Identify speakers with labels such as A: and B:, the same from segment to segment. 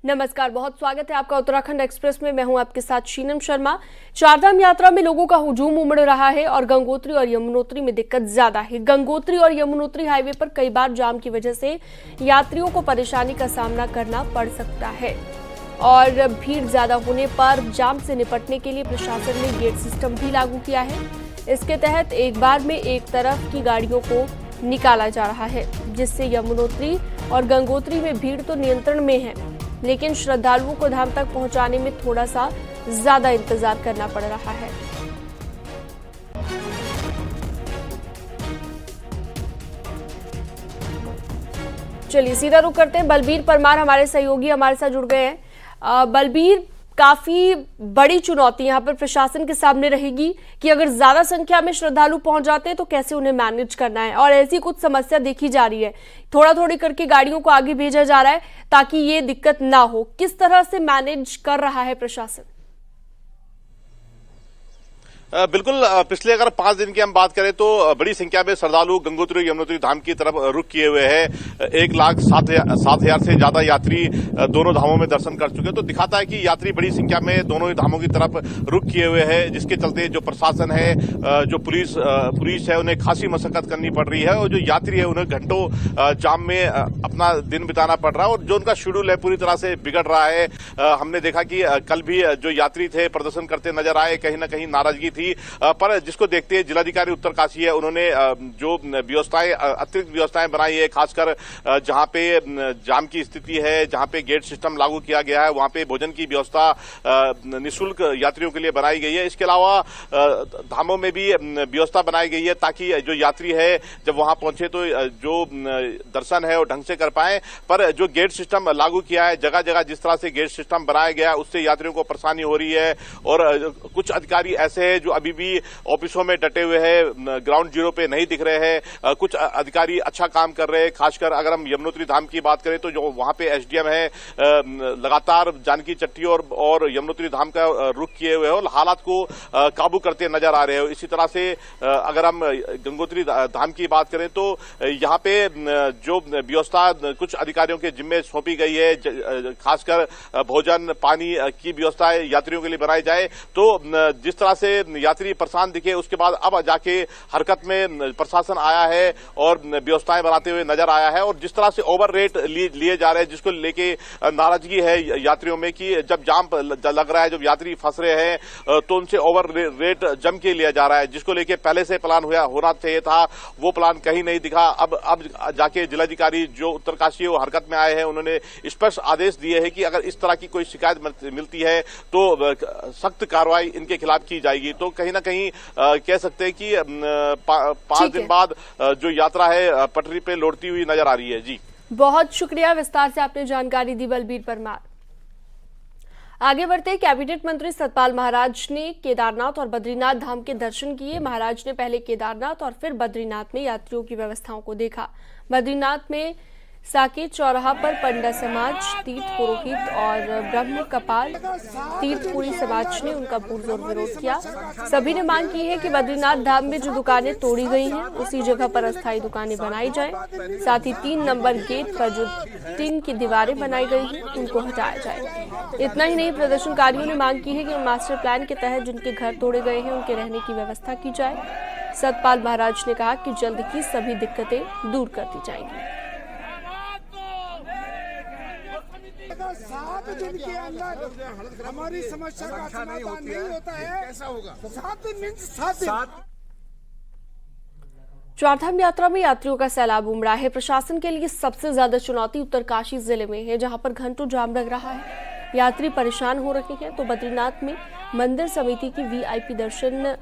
A: नमस्कार, बहुत स्वागत है आपका उत्तराखंड एक्सप्रेस में। मैं हूं आपके साथ शीनम शर्मा। चारधाम यात्रा में लोगों का हुजूम उमड़ रहा है और गंगोत्री और यमुनोत्री में दिक्कत ज्यादा है। गंगोत्री और यमुनोत्री हाईवे पर कई बार जाम की वजह से यात्रियों को परेशानी का सामना करना पड़ सकता है और भीड़ ज्यादा होने पर जाम से निपटने के लिए प्रशासन ने गेट सिस्टम भी लागू किया है। इसके तहत एक बार में एक तरफ की गाड़ियों को निकाला जा रहा है, जिससे यमुनोत्री और गंगोत्री में भीड़ तो नियंत्रण में है, लेकिन श्रद्धालुओं को धाम तक पहुंचाने में थोड़ा सा ज्यादा इंतजार करना पड़ रहा है। चलिए सीधा रुख करते हैं। बलबीर परमार हमारे सहयोगी हमारे साथ जुड़ गए हैं। बलबीर, काफी बड़ी चुनौती यहाँ पर प्रशासन के सामने रहेगी कि अगर ज्यादा संख्या में श्रद्धालु पहुंच जाते हैं तो कैसे उन्हें मैनेज करना है, और ऐसी कुछ समस्या देखी जा रही है। थोड़ा थोड़ी करके गाड़ियों को आगे भेजा जा रहा है ताकि ये दिक्कत ना हो। किस तरह से मैनेज कर रहा है प्रशासन?
B: बिल्कुल, पिछले अगर 5 दिन की हम बात करें तो बड़ी संख्या में श्रद्धालु गंगोत्री और यमुनोत्री धाम की तरफ रुख किए हुए हैं। 1,07,000 से ज्यादा यात्री दोनों धामों में दर्शन कर चुके हैं, तो दिखाता है कि यात्री बड़ी संख्या में दोनों ही धामों की तरफ रुख किए हुए हैं, जिसके चलते जो प्रशासन है, जो पुलिस है, उन्हें खासी मशक्कत करनी पड़ रही है और जो यात्री है उन्हें घंटों जाम में अपना दिन बिताना पड़ रहा है और जो उनका शेड्यूल है पूरी तरह से बिगड़ रहा है। हमने देखा कि कल भी जो यात्री थे प्रदर्शन करते नजर आए, कहीं ना कहीं नाराजगी थी, पर जिसको देखते हैं जिलाधिकारी उत्तरकाशी है, उन्होंने जो व्यवस्थाएं, अतिरिक्त व्यवस्थाएं बनाई है, खासकर जहां पे जाम की स्थिति है, जहां पे गेट सिस्टम लागू किया गया है, वहां पे भोजन की व्यवस्था निःशुल्क यात्रियों के लिए बनाई गई है। इसके अलावा धामों में भी व्यवस्था बनाई गई है ताकि जो यात्री है जब वहां पहुंचे तो जो दर्शन है वो ढंग से कर पाए। पर जो गेट सिस्टम लागू किया है, जगह जगह जिस तरह से गेट सिस्टम बनाया गया है, उससे यात्रियों को परेशानी हो रही है और कुछ अधिकारी ऐसे हैं जो अभी भी ऑफिसों में डटे हुए हैं, ग्राउंड जीरो पे नहीं दिख रहे हैं। कुछ अधिकारी अच्छा काम कर रहे हैं, खासकर अगर हम यमुनोत्री धाम की बात करें तो जो वहां पे एसडीएम है लगातार जानकी चट्टी और यमुनोत्री धाम का रुख किए हुए हैं और हालात को काबू करते नजर आ रहे हो। इसी तरह से अगर हम गंगोत्री धाम की बात करें तो यहाँ पे जो व्यवस्था कुछ अधिकारियों के जिम्मे सौंपी गई है, खासकर भोजन पानी की व्यवस्था यात्रियों के लिए बनाई जाए, तो जिस तरह से यात्री परेशान दिखे उसके बाद अब जाके हरकत में प्रशासन आया है और व्यवस्थाएं बनाते हुए नजर आया है। और जिस तरह से ओवर रेट लिए जा रहे हैं, जिसको लेके नाराजगी है यात्रियों में कि जब जाम लग रहा है, जब यात्री फंस रहे हैं तो उनसे ओवर रेट जम के लिया जा रहा है, जिसको लेके पहले से प्लान होना चाहिए था, वो प्लान कहीं नहीं दिखा। अब जाके जिलाधिकारी जो उत्तरकाशी है वो हरकत में आए हैं, उन्होंने स्पष्ट आदेश दिए हैं कि अगर इस तरह की कोई शिकायत मिलती है तो सख्त कार्रवाई इनके खिलाफ की जाएगी। तो कहीं ना कहीं कह सकते हैं कि 5 दिन बाद जो यात्रा है पटरी पे लौटती हुई नजर आ रही है। जी,
A: बहुत शुक्रिया, विस्तार से आपने जानकारी दी बलबीर परमार। आगे बढ़ते कैबिनेट मंत्री सतपाल महाराज ने केदारनाथ और बद्रीनाथ धाम के दर्शन किए। महाराज ने पहले केदारनाथ और फिर बद्रीनाथ में यात्रियों की व्यवस्थाओं को देखा। बद्रीनाथ में साकेत चौराहा पर पंडा समाज, तीर्थ पुरोहित और ब्रह्म कपाल तीर्थपुरी समाज ने उनका पुरजोर विरोध किया। सभी ने मांग की है कि बद्रीनाथ धाम में जो दुकानें तोड़ी गई हैं उसी जगह पर अस्थायी दुकानें बनाई जाएं। साथ ही 3 नंबर गेट पर जो टीन की दीवारें बनाई गई हैं उनको हटाया जाए। इतना ही नहीं, प्रदर्शनकारियों ने मांग की है कि मास्टर प्लान के तहत जिनके घर तोड़े गए हैं उनके रहने की व्यवस्था की जाए। सतपाल महाराज ने कहा कि जल्द ही सभी दिक्कतें दूर कर दी जाएंगी।
C: 7 दिन के अंदर हमारी समस्या का समाधान नहीं होता है, कैसा होगा? 7 दिन।
A: चारधाम यात्रा में यात्रियों का सैलाब उमड़ा है। प्रशासन के लिए सबसे ज्यादा चुनौती उत्तरकाशी जिले में है, जहां पर घंटों जाम लग रहा है, यात्री परेशान हो रहे हैं। तो बद्रीनाथ में मंदिर समिति की वीआईपी दर्शन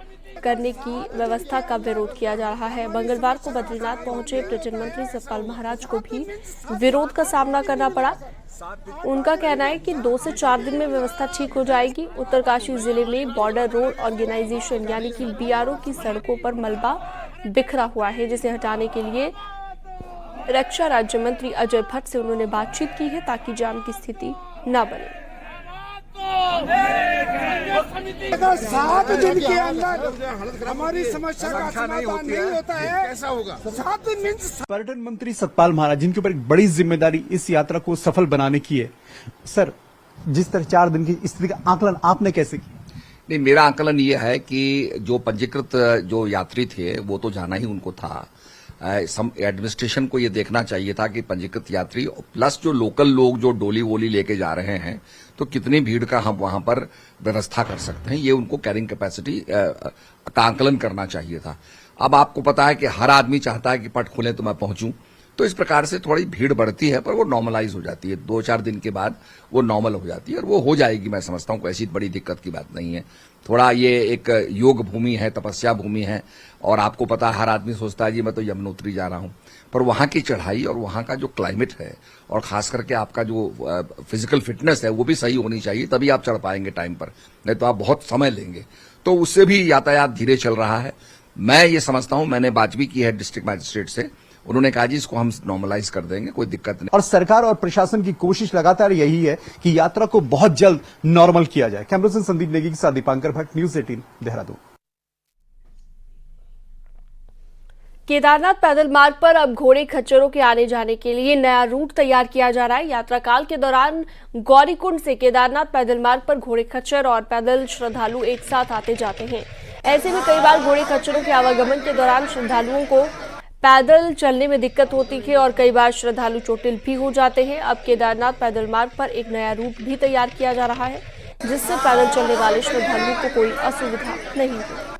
A: करने की व्यवस्था का विरोध किया जा रहा है। मंगलवार को बद्रीनाथ पहुंचे पर्यटन मंत्री सतपाल महाराज को भी विरोध का सामना करना पड़ा। उनका कहना है कि 2 से 4 दिन में व्यवस्था ठीक हो जाएगी। उत्तरकाशी जिले में बॉर्डर रोड ऑर्गेनाइजेशन यानी कि बीआरओ की सड़कों पर मलबा बिखरा हुआ है, जिसे हटाने के लिए रक्षा राज्य मंत्री अजय भट्ट से उन्होंने बातचीत की है ताकि जाम की स्थिति न बने।
C: अगर 7 दिन के अंदर हमारी समस्या का समाधान नहीं होता है, कैसा होगा? 7 दिन
D: पर्यटन मंत्री सतपाल महाराज, जिनके ऊपर एक बड़ी जिम्मेदारी इस यात्रा को सफल बनाने की है, सर जिस तरह 4 दिन की स्थिति का आकलन आपने कैसे किया?
E: नहीं, मेरा आकलन ये है कि जो पंजीकृत जो यात्री थे वो तो जाना ही उनको था। एडमिनिस्ट्रेशन को ये देखना चाहिए था कि पंजीकृत यात्री प्लस जो लोकल लोग जो डोली वोली लेके जा रहे हैं तो कितनी भीड़ का हम वहां पर व्यवस्था कर सकते हैं, ये उनको कैरिंग कैपेसिटी का आकलन करना चाहिए था। अब आपको पता है कि हर आदमी चाहता है कि पट खुले तो मैं पहुंचूं, तो इस प्रकार से थोड़ी भीड़ बढ़ती है, पर वो नॉर्मलाइज हो जाती है। 2-4 दिन के बाद वो नॉर्मल हो जाती है और वो हो जाएगी, मैं समझता हूं। कोई ऐसी बड़ी दिक्कत की बात नहीं है। थोड़ा ये एक योग भूमि है, तपस्या भूमि है, और आपको पता है हर आदमी सोचता है जी मैं तो यमुनोत्री जा रहा हूं, पर वहां की चढ़ाई और वहां का जो क्लाइमेट है और खास करके आपका जो फिजिकल फिटनेस है वो भी सही होनी चाहिए, तभी आप चढ़ पाएंगे टाइम पर, नहीं तो आप बहुत समय लेंगे। तो उससे भी यातायात धीरे चल रहा है। मैं ये समझता हूं, मैंने बात भी की है डिस्ट्रिक्ट मजिस्ट्रेट से, उन्होंने कहा जी इसको हम नॉर्मलाइज कर देंगे, कोई दिक्कत नहीं।
D: और सरकार और प्रशासन की कोशिश लगातार यही है कि यात्रा को बहुत जल्द नॉर्मल किया जाए। कैमरा पर्सन संदीप नेगी के साथ दीपांकर भट्ट, न्यूज़ 18 देहरादून।
A: केदारनाथ पैदल मार्ग पर अब घोड़े खच्चरों के आने जाने के लिए नया रूट तैयार किया जा रहा है। यात्रा काल के दौरान गौरीकुंड से केदारनाथ पैदल मार्ग पर घोड़े खच्चर और पैदल श्रद्धालु एक साथ आते जाते हैं। ऐसे में कई बार घोड़े खच्चरों के आवागमन के दौरान श्रद्धालुओं को पैदल चलने में दिक्कत होती है और कई बार श्रद्धालु चोटिल भी हो जाते हैं। अब केदारनाथ पैदल मार्ग पर एक नया रूट भी तैयार किया जा रहा है, जिससे पैदल चलने वाले श्रद्धालुओं को कोई असुविधा नहीं होगी।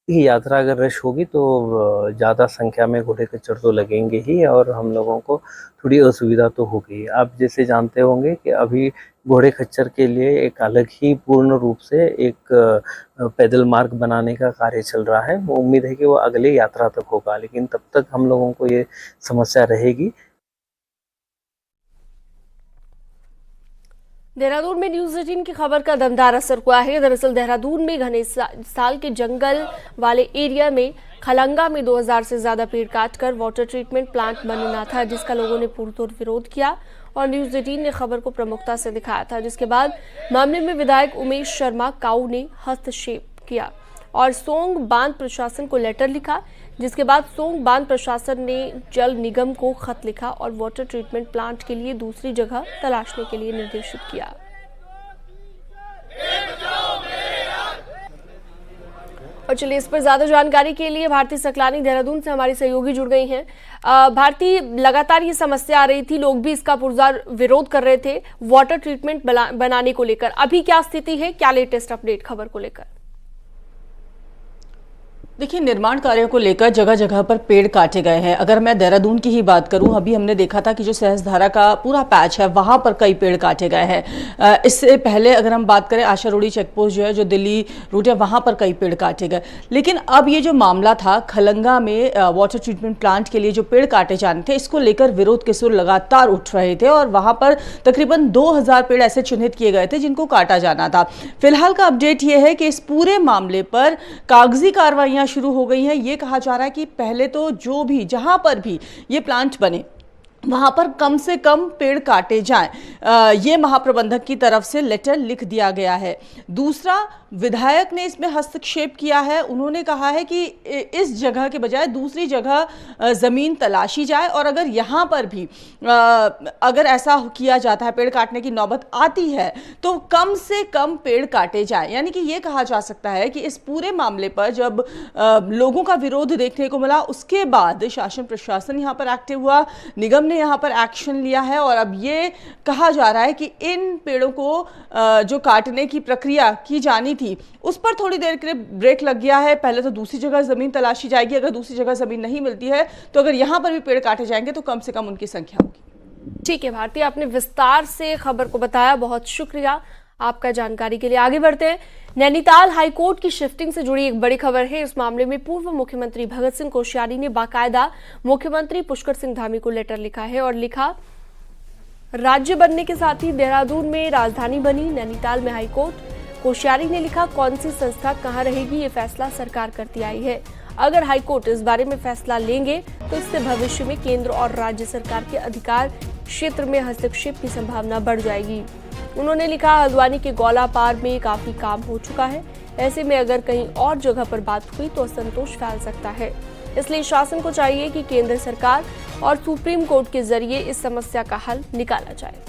F: ये यात्रा अगर रश होगी तो ज़्यादा संख्या में घोड़े खच्चर तो लगेंगे ही और हम लोगों को थोड़ी असुविधा तो होगी। आप जैसे जानते होंगे कि अभी घोड़े खच्चर के लिए एक अलग ही पूर्ण रूप से एक पैदल मार्ग बनाने का कार्य चल रहा है। उम्मीद है कि वो अगले यात्रा तक होगा, लेकिन तब तक हम लोगों को ये समस्या रहेगी।
A: देहरादून में न्यूज 18 की खबर का दमदार असर हुआ है। दरअसल देहरादून में घने साल के जंगल वाले एरिया में खलंगा में 2000 से ज्यादा पेड़ काटकर वाटर ट्रीटमेंट प्लांट बनना था, जिसका लोगों ने पुरजोर विरोध किया और न्यूज 18 ने खबर को प्रमुखता से दिखाया था। जिसके बाद मामले में विधायक उमेश शर्मा काऊ ने हस्तक्षेप किया और सोंग बांध प्रशासन को लेटर लिखा, जिसके बाद सोंग बांध प्रशासन ने जल निगम को खत लिखा और वाटर ट्रीटमेंट प्लांट के लिए दूसरी जगह तलाशने के लिए निर्देशित किया। और चलिए इस पर ज्यादा जानकारी के लिए भारती सकलानी देहरादून से हमारी सहयोगी जुड़ गई हैं। भारती, लगातार ये समस्या आ रही थी, लोग भी इसका पुरजोर विरोध कर रहे थे वाटर ट्रीटमेंट बनाने को लेकर। अभी क्या स्थिति है, क्या लेटेस्ट अपडेट खबर को लेकर?
G: देखिए, निर्माण कार्यों को लेकर जगह जगह पर पेड़ काटे गए हैं। अगर मैं देहरादून की ही बात करूं, अभी हमने देखा था कि जो सहस्त्रधारा का पूरा पैच है वहां पर कई पेड़ काटे गए हैं। इससे पहले अगर हम बात करें आशारोड़ी चेकपोस्ट जो है, जो दिल्ली रूट है, वहां पर कई पेड़ काटे गए। लेकिन अब ये जो मामला था खलंगा में वाटर ट्रीटमेंट प्लांट के लिए जो पेड़ काटे जाने थे, इसको लेकर विरोध के सुर लगातार उठ रहे थे और वहां पर तकरीबन 2000 पेड़ ऐसे चिन्हित किए गए थे जिनको काटा जाना था। फिलहाल का अपडेट ये है कि इस पूरे मामले पर कागजी कार्रवाइयां शुरू हो गई है। ये कहा जा रहा है कि पहले तो जो भी जहां पर भी ये प्लांट बने वहां पर कम से कम पेड़ काटे जाएं। ये महाप्रबंधक की तरफ से लेटर लिख दिया गया है। दूसरा, विधायक ने इसमें हस्तक्षेप किया है। उन्होंने कहा है कि इस जगह के बजाय दूसरी जगह जमीन तलाशी जाए और अगर यहाँ पर भी अगर ऐसा किया जाता है, पेड़ काटने की नौबत आती है, तो कम से कम पेड़ काटे जाए। यानी कि ये कहा जा सकता है कि इस पूरे मामले पर जब लोगों का विरोध देखने को मिला, उसके बाद शासन प्रशासन यहाँ पर एक्टिव हुआ, निगम ने यहाँ पर एक्शन लिया है और अब ये कहा जा रहा है कि इन पेड़ों को जो काटने की प्रक्रिया की जानी थी उस पर थोड़ी देर के लिए ब्रेक लग गया है। पहले तो दूसरी जगह जमीन तलाशी जाएगी, अगर दूसरी जगह जमीन नहीं मिलती है तो अगर यहाँ पर भी पेड़ काटे जाएंगे तो कम से कम उनकी संख्या होगी।
A: ठीक है भारती, आपने विस्तार से खबर को बताया, बहुत शुक्रिया आपका जानकारी के लिए। आगे बढ़ते हैं। नैनीताल हाईकोर्ट की शिफ्टिंग से जुड़ी एक बड़ी खबर है। इस मामले में पूर्व मुख्यमंत्री भगत सिंह कोश्यारी ने बाकायदा मुख्यमंत्री पुष्कर सिंह धामी को लेटर लिखा है और लिखा, राज्य बनने के साथ ही देहरादून में राजधानी बनी, नैनीताल में हाईकोर्ट। कोश्यारी ने लिखा, कौन सी संस्था कहां रहेगी ये फैसला सरकार करती आई है। अगर हाईकोर्ट इस बारे में फैसला लेंगे तो इससे भविष्य में केंद्र और राज्य सरकार के अधिकार क्षेत्र में हस्तक्षेप की संभावना बढ़ जाएगी। उन्होंने लिखा, हल्द्वानी के गौला पार में काफी काम हो चुका है, ऐसे में अगर कहीं और जगह पर बात हुई तो असंतोष फैल सकता है। इसलिए शासन को चाहिए कि केंद्र सरकार और सुप्रीम कोर्ट के जरिए इस समस्या का हल निकाला जाए।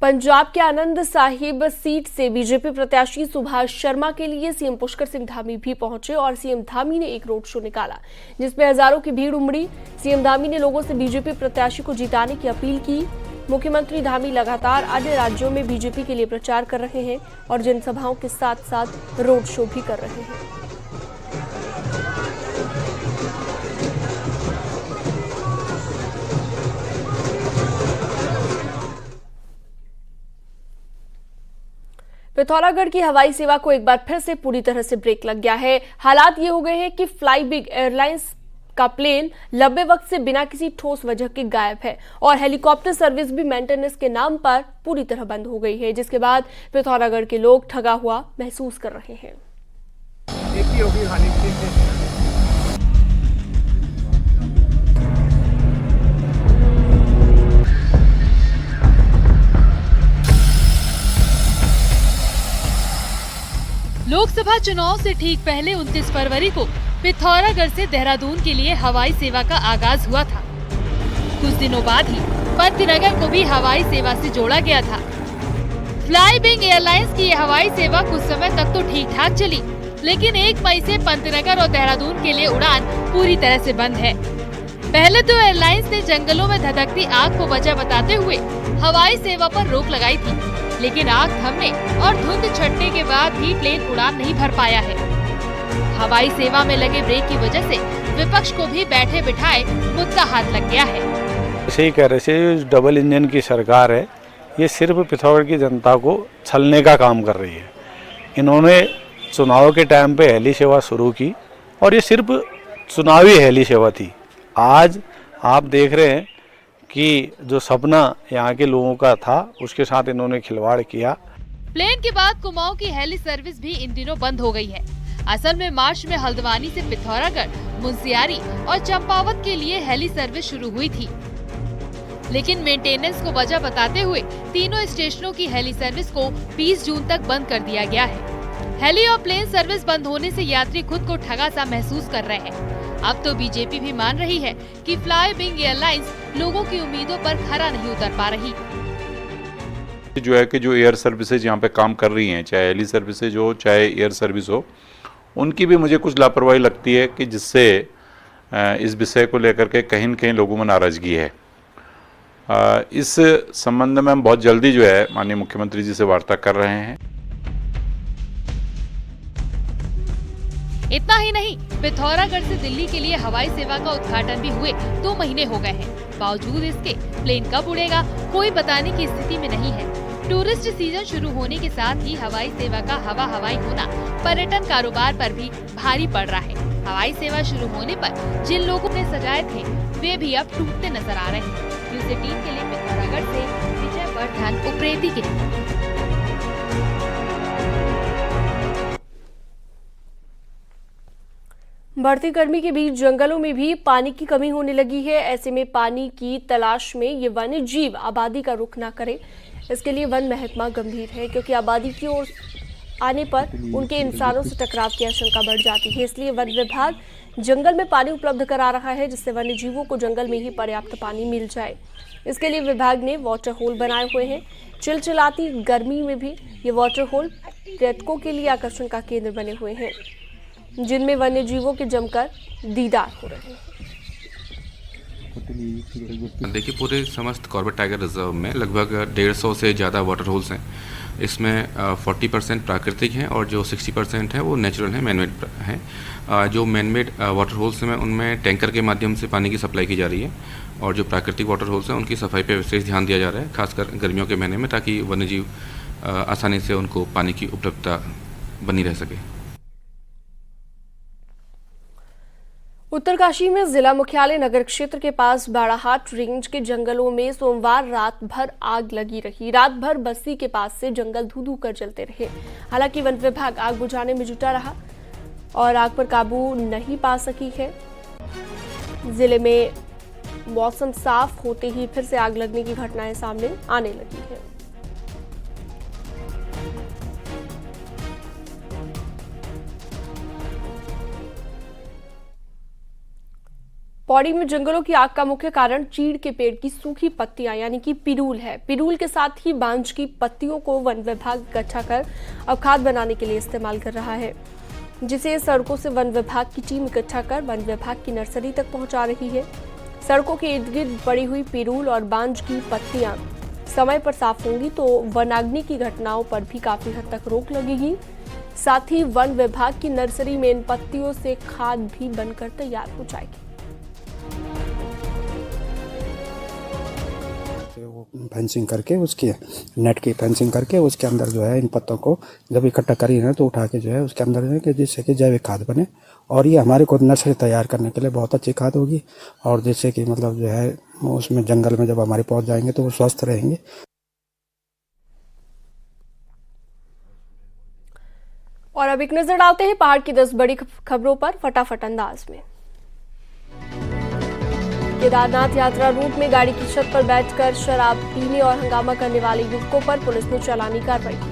A: पंजाब के आनंद साहिब सीट से बीजेपी प्रत्याशी सुभाष शर्मा के लिए सीएम पुष्कर सिंह धामी भी पहुंचे और सीएम धामी ने एक रोड शो निकाला, जिसमें हजारों की भीड़ उमड़ी। सीएम धामी ने लोगों से बीजेपी प्रत्याशी को जिताने की अपील की। मुख्यमंत्री धामी लगातार अन्य राज्यों में बीजेपी के लिए प्रचार कर रहे हैं और जनसभाओं के साथ साथ रोड शो भी कर रहे हैं। पिथौरागढ़ की हवाई सेवा को एक बार फिर से पूरी तरह से ब्रेक लग गया है। हालात ये हो गए हैं कि फ्लाई बिग एयरलाइंस का प्लेन लंबे वक्त से बिना किसी ठोस वजह के गायब है और हेलीकॉप्टर सर्विस भी मेंटेनेंस के नाम पर पूरी तरह बंद हो गई है, जिसके बाद पिथौरागढ़ के लोग ठगा हुआ महसूस कर रहे हैं।
H: लोकसभा चुनाव से ठीक पहले 29 फरवरी को पिथौरागढ़ से देहरादून के लिए हवाई सेवा का आगाज हुआ था। कुछ दिनों बाद ही पंतनगर को भी हवाई सेवा से जोड़ा गया था। फ्लाई बिग एयरलाइंस की ये हवाई सेवा कुछ समय तक तो ठीक ठाक चली, लेकिन 1 मई से पंतनगर और देहरादून के लिए उड़ान पूरी तरह से बंद है। पहले तो एयरलाइंस ने जंगलों में धधकती आग को वजह बताते हुए हवाई सेवा पर रोक लगाई थी, लेकिन आग थमने और धुंध छटने के बाद भी प्लेन उड़ान नहीं भर पाया है। हवाई सेवा में लगे ब्रेक की वजह से विपक्ष को भी बैठे बिठाए मुद्दा हाथ लग गया है।
I: ऐसे ही कह रहे थे, डबल इंजन की सरकार है, ये सिर्फ पिथौरागढ़ की जनता को छलने का काम कर रही है। इन्होंने चुनाव के टाइम पे हेली सेवा शुरू की और ये सिर्फ चुनावी हेली सेवा थी। आज आप देख रहे हैं कि जो सपना यहाँ के लोगों का था उसके साथ इन्होंने खिलवाड़ किया।
H: प्लेन के बाद कुमाऊं की हेली सर्विस भी इन दिनों बंद हो गई है। असल में मार्च में हल्द्वानी से पिथौरागढ़, मुंशियारी और चंपावत के लिए हेली सर्विस शुरू हुई थी, लेकिन मेंटेनेंस को वजह बताते हुए तीनों स्टेशनों की हेली सर्विस को 20 जून तक बंद कर दिया गया है। हेली और प्लेन सर्विस बंद होने से यात्री खुद को ठगा सा महसूस कर रहे हैं। अब तो बीजेपी भी मान रही है कि फ्लाई बिग एयरलाइंस लोगों की उम्मीदों पर खरा नहीं उतर पा रही।
J: जो है कि जो एयर सर्विसेज यहाँ पे काम कर रही हैं, चाहे हेली सर्विसेज हो चाहे एयर सर्विस हो, उनकी भी मुझे कुछ लापरवाही लगती है कि जिससे इस विषय को लेकर के कहीं न कहीं लोगों में नाराजगी है। इस संबंध में हम बहुत जल्दी जो है माननीय मुख्यमंत्री जी से वार्ता कर रहे हैं।
H: इतना ही नहीं, पिथौरागढ़ से दिल्ली के लिए हवाई सेवा का उद्घाटन भी हुए 2 महीने हो गए हैं। बावजूद इसके प्लेन कब उड़ेगा कोई बताने की स्थिति में नहीं है। टूरिस्ट सीजन शुरू होने के साथ ही हवाई सेवा का हवाई होना पर्यटन कारोबार पर भी भारी पड़ रहा है। हवाई सेवा शुरू होने पर जिन लोगों ने सजाए थे वे भी अब टूटते नजर आ रहे हैं। न्यूज़ 18 के लिए पिथौरागढ़ से विजय वर्धन उप्रेती की रिपोर्ट।
A: बढ़ती गर्मी के बीच जंगलों में भी पानी की कमी होने लगी है। ऐसे में पानी की तलाश में ये वन्य जीव आबादी का रुख न करें, इसके लिए वन महकमा गंभीर है, क्योंकि आबादी की ओर आने पर उनके इंसानों से टकराव की आशंका बढ़ जाती है। इसलिए वन विभाग जंगल में पानी उपलब्ध करा रहा है, जिससे वन्य जीवों को जंगल में ही पर्याप्त पानी मिल जाए। इसके लिए विभाग ने वाटर होल बनाए हुए हैं। चिलचिलाती गर्मी में भी ये वाटर होल पर्यटकों के लिए आकर्षण का केंद्र बने हुए हैं, जिनमें वन्य जीवों के जमकर दीदार हो रहे हैं।
K: देखिए, पूरे समस्त कॉर्बेट टाइगर रिजर्व में लगभग 150 से ज़्यादा वाटर होल्स हैं। इसमें 40% प्राकृतिक हैं और जो 60% है वो नेचुरल है, मैनमेड हैं। जो मैनमेड वाटर होल्स हैं उनमें टैंकर के माध्यम से पानी की सप्लाई की जा रही है और जो प्राकृतिक वाटर होल्स हैं उनकी सफाई पर विशेष ध्यान दिया जा रहा है, खासकर गर्मियों के महीने में, ताकि वन्यजीव आसानी से उनको पानी की उपलब्धता बनी रह सके।
A: उत्तरकाशी में जिला मुख्यालय नगर क्षेत्र के पास बाड़ाहाट रेंज के जंगलों में सोमवार रात भर आग लगी रही। रात भर बस्ती के पास से जंगल धू धू कर जलते रहे। हालांकि वन विभाग आग बुझाने में जुटा रहा और आग पर काबू नहीं पा सकी है। जिले में मौसम साफ होते ही फिर से आग लगने की घटनाएं सामने आने लगी है। पौड़ी में जंगलों की आग का मुख्य कारण चीड़ के पेड़ की सूखी पत्तियां यानी कि पिरूल है। पिरूल के साथ ही बांज की पत्तियों को वन विभाग इकट्ठा कर अब खाद बनाने के लिए इस्तेमाल कर रहा है, जिसे सड़कों से वन विभाग की टीम इकट्ठा कर वन विभाग की नर्सरी तक पहुंचा रही है। सड़कों के इर्द गिर्द पड़ी हुई पिरूल और बांज की पत्तियां समय पर साफ होंगी तो वनाग्नि की घटनाओं पर भी काफी हद तक रोक लगेगी। साथ ही वन विभाग की नर्सरी में इन पत्तियों से खाद भी बनकर तैयार हो जाएगी।
L: फेंसिंग करके उसकी नेट की फेंसिंग करके उसके अंदर जो है इन पत्तों को जब इकट्ठा करी है तो उठा के जो है उसके अंदर जो है कि जिससे कि जैविक खाद बने और ये हमारे को नर्सरी तैयार करने के लिए बहुत अच्छी खाद होगी और जिससे कि मतलब जो है उसमें जंगल में जब हमारे पहुंच जाएंगे तो वो स्वस्थ रहेंगे।
A: और अब एक नजर डालते हैं पहाड़ की 10 बड़ी खबरों पर फटाफट अंदाज में। केदारनाथ यात्रा रूट में गाड़ी की छत पर बैठकर शराब पीने और हंगामा करने वाले युवकों पर पुलिस ने चालानी कार्रवाई की।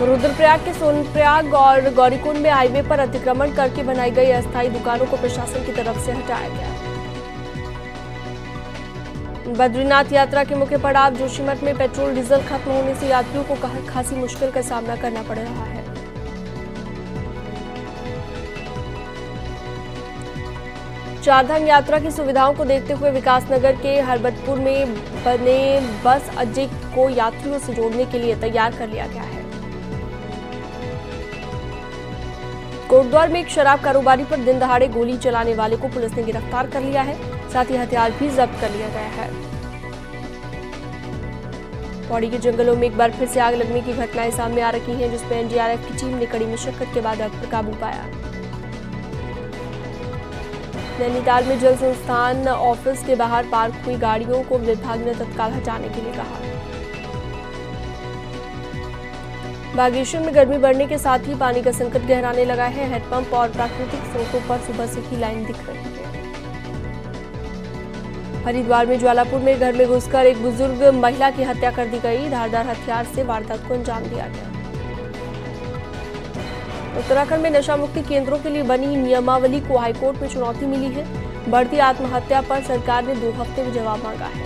A: रुद्रप्रयाग के सोनप्रयाग और गौरीकुंड में हाईवे पर अतिक्रमण करके बनाई गई अस्थायी दुकानों को प्रशासन की तरफ से हटाया गया। बद्रीनाथ यात्रा के मुख्य पड़ाव जोशीमठ में पेट्रोल डीजल खत्म होने से यात्रियों को खासी मुश्किल का सामना करना पड़ रहा है। चारधाम यात्रा की सुविधाओं को देखते हुए विकासनगर के हरबतपुर में बने बस अड्डे को यात्रियों से जोड़ने के लिए तैयार कर लिया गया है। कोटद्वार में एक शराब कारोबारी पर दिन दहाड़े गोली चलाने वाले को पुलिस ने गिरफ्तार कर लिया है, साथ ही हथियार भी जब्त कर लिया गया है। पौड़ी के जंगलों में एक बार फिर से आग लगने की घटनाएं सामने आ रही हैं, जिसमें एनडीआरएफ की टीम ने कड़ी मशक्कत के बाद आग पर काबू पाया। नैनीताल में जल संस्थान ऑफिस के बाहर पार्क हुई गाड़ियों को विभाग ने तत्काल हटाने के लिए कहा। बागेश्वर में गर्मी बढ़ने के साथ ही पानी का संकट गहराने लगा है। हैंडपंप और प्राकृतिक स्रोतों पर सुबह से ही लाइन दिख रही है। हरिद्वार में ज्वालापुर में घर में घुसकर एक बुजुर्ग महिला की हत्या कर दी गई। धारदार हथियार से वारदात को अंजाम दिया गया। उत्तराखंड में नशा मुक्ति केंद्रों के लिए बनी नियमावली को हाईकोर्ट में चुनौती मिली है। बढ़ती आत्महत्या पर सरकार ने 2 हफ्ते में जवाब मांगा है।